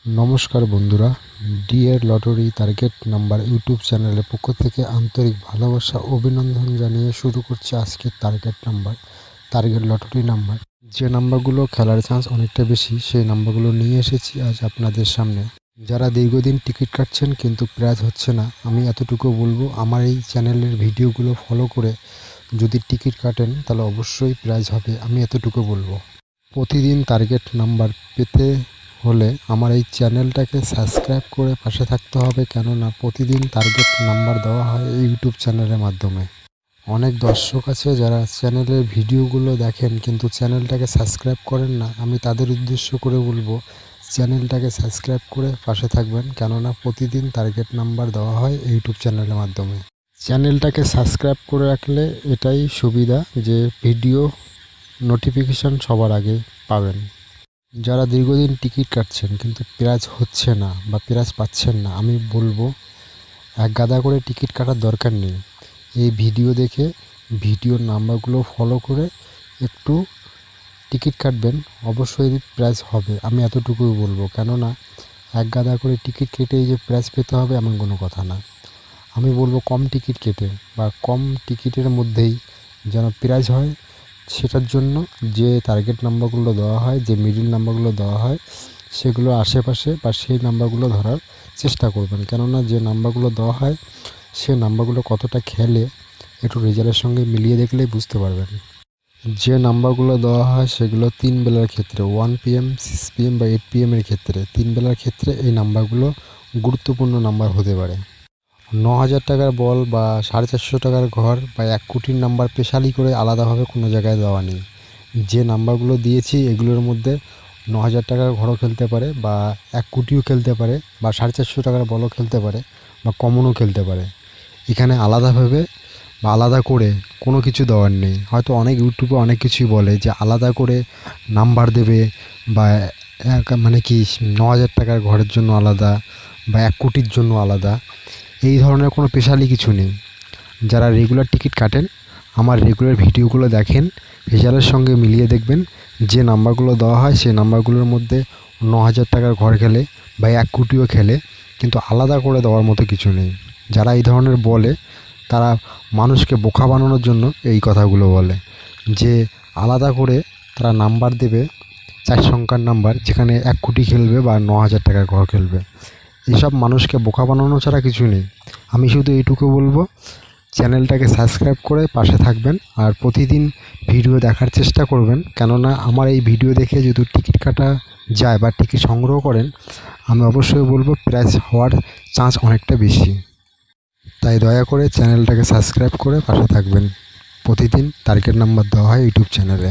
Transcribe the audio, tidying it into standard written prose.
নমস্কার বন্ধুরা, ডিএর lottery target number YouTube চ্যানেলের পক্ষ থেকে আন্তরিক ভালোবাসা অভিনন্দন জানিয়ে শুরু করছি আজকের টার্গেট লটারি নাম্বার। যে নাম্বারগুলো খেলার চান্স অনেকটা বেশি সেই নাম্বারগুলো নিয়ে এসেছি আজ আপনাদের সামনে। যারা দীর্ঘদিন টিকিট কাটছেন কিন্তু প্রাইজ হচ্ছে না, আমি এতটুকু বলবো, আমার এই চ্যানেলের ভিডিওগুলো ফলো করে যদি টিকিট কাটেন তাহলে অবশ্যই প্রাইজ হবে, আমি এতটুকু বলবো। প্রতিদিন টার্গেট নাম্বার পেতে হলে আমার এই চ্যানেলটাকে সাবস্ক্রাইব করে পাশে থাকতে হবে, কেননা প্রতিদিন টার্গেট নাম্বার দেওয়া হয় এই ইউটিউব চ্যানেলের মাধ্যমে। অনেক দর্শক আছে যারা চ্যানেলের ভিডিওগুলো দেখেন কিন্তু চ্যানেলটাকে সাবস্ক্রাইব করেন না, আমি তাদের উদ্দেশ্য করে বলবো চ্যানেলটাকে সাবস্ক্রাইব করে পাশে থাকবেন, কেননা প্রতিদিন টার্গেট নাম্বার দেওয়া হয় ইউটিউব চ্যানেলের মাধ্যমে। চ্যানেলটাকে সাবস্ক্রাইব করে রাখলে এটাই সুবিধা যে ভিডিও নোটিফিকেশান সবার আগে পাবেন। যারা দীর্ঘদিন টিকিট কাটছেন কিন্তু প্রাইজ হচ্ছে না বা প্রাইজ পাচ্ছেন না, আমি বলবো এক গাদা করে টিকিট কাটার দরকার নেই। এই ভিডিও দেখে ভিডিওর নাম্বারগুলো ফলো করে একটু টিকিট কাটবেন, অবশ্যই প্রাইজ হবে, আমি এতটুকুই বলবো। কেননা এক গাদা করে টিকিট কেটেই যে প্রাইজ পেতে হবে এমন কোনো কথা না। আমি বলবো কম টিকিট কেটে বা কম টিকিটের মধ্যেই যেন প্রাইজ হয়, সেটার জন্য যে টার্গেট নাম্বারগুলো দেওয়া হয়, যে মিডিল নাম্বারগুলো দেওয়া হয়, সেগুলো আশেপাশে বা সেই নাম্বারগুলো ধরার চেষ্টা করবেন। কেননা যে নাম্বারগুলো দেওয়া হয় সে নাম্বারগুলো কতটা খেলে একটু রেজাল্টের সঙ্গে মিলিয়ে দেখলেই বুঝতে পারবেন। যে নাম্বারগুলো দেওয়া হয় সেগুলো 3 বেলার ক্ষেত্রে 1 PM 6 PM বা 8 PM এর ক্ষেত্রে 3 বেলার ক্ষেত্রে এই নাম্বারগুলো গুরুত্বপূর্ণ নাম্বার হতে পারে। 9,000 টাকার বল বা 450 টাকার ঘর বা 1 কোটির নাম্বার স্পেশালি করে আলাদাভাবে কোনো জায়গায় দেওয়া নেই। যে নাম্বারগুলো দিয়েছি এগুলোর মধ্যে 9,000 টাকার ঘরও খেলতে পারে বা 1 কোটিও খেলতে পারে বা 450 টাকার বলও খেলতে পারে বা কমনও খেলতে পারে। এখানে আলাদাভাবে বা আলাদা করে কোনো কিছু দেওয়ার নেই। হয়তো অনেক ইউটিউবে অনেক কিছুই বলে যে আলাদা করে নাম্বার দেবে বা মানে কি 9,000 টাকার ঘরের জন্য আলাদা বা 1 কোটির জন্য আলাদা, এই ধরনের কোনো স্পেশালি কিছু নেই। যারা রেগুলার টিকিট কাটেন আমার রেগুলার ভিডিওগুলো দেখেন, রেজাল্টের সঙ্গে মিলিয়ে দেখবেন যে নাম্বারগুলো দেওয়া হয় সেই নাম্বারগুলোর মধ্যে 9,000 টাকার ঘর খেলে বা 1 কোটিও খেলে, কিন্তু আলাদা করে দেওয়ার মতো কিছু নেই। যারা এই ধরনের বলে তারা মানুষকে বোকা বানানোর জন্য এই কথাগুলো বলে যে আলাদা করে তারা নাম্বার দেবে 4 সংখ্যার নাম্বার, যেখানে 1 কোটি খেলবে বা 9,000 টাকার ঘর খেলবে। এইসব মানুষকে বোকা বানানো ছাড়া কিছু নেই। আমি শুধু এইটুকু বলবো, চ্যানেলটাকে সাবস্ক্রাইব করে পাশে থাকবেন আর প্রতিদিন ভিডিও দেখার চেষ্টা করবেন, কেননা আমার এই ভিডিও দেখে যদি টিকিট কাটা যায় বা টিকিট সংগ্রহ করেন, আমি অবশ্যই বলবো প্রাইজ হওয়ার চান্স অনেকটা বেশি। তাই দয়া করে চ্যানেলটাকে সাবস্ক্রাইব করে পাশে থাকবেন। প্রতিদিন টার্গেট নাম্বার দেওয়া হয় ইউটিউব চ্যানেলে।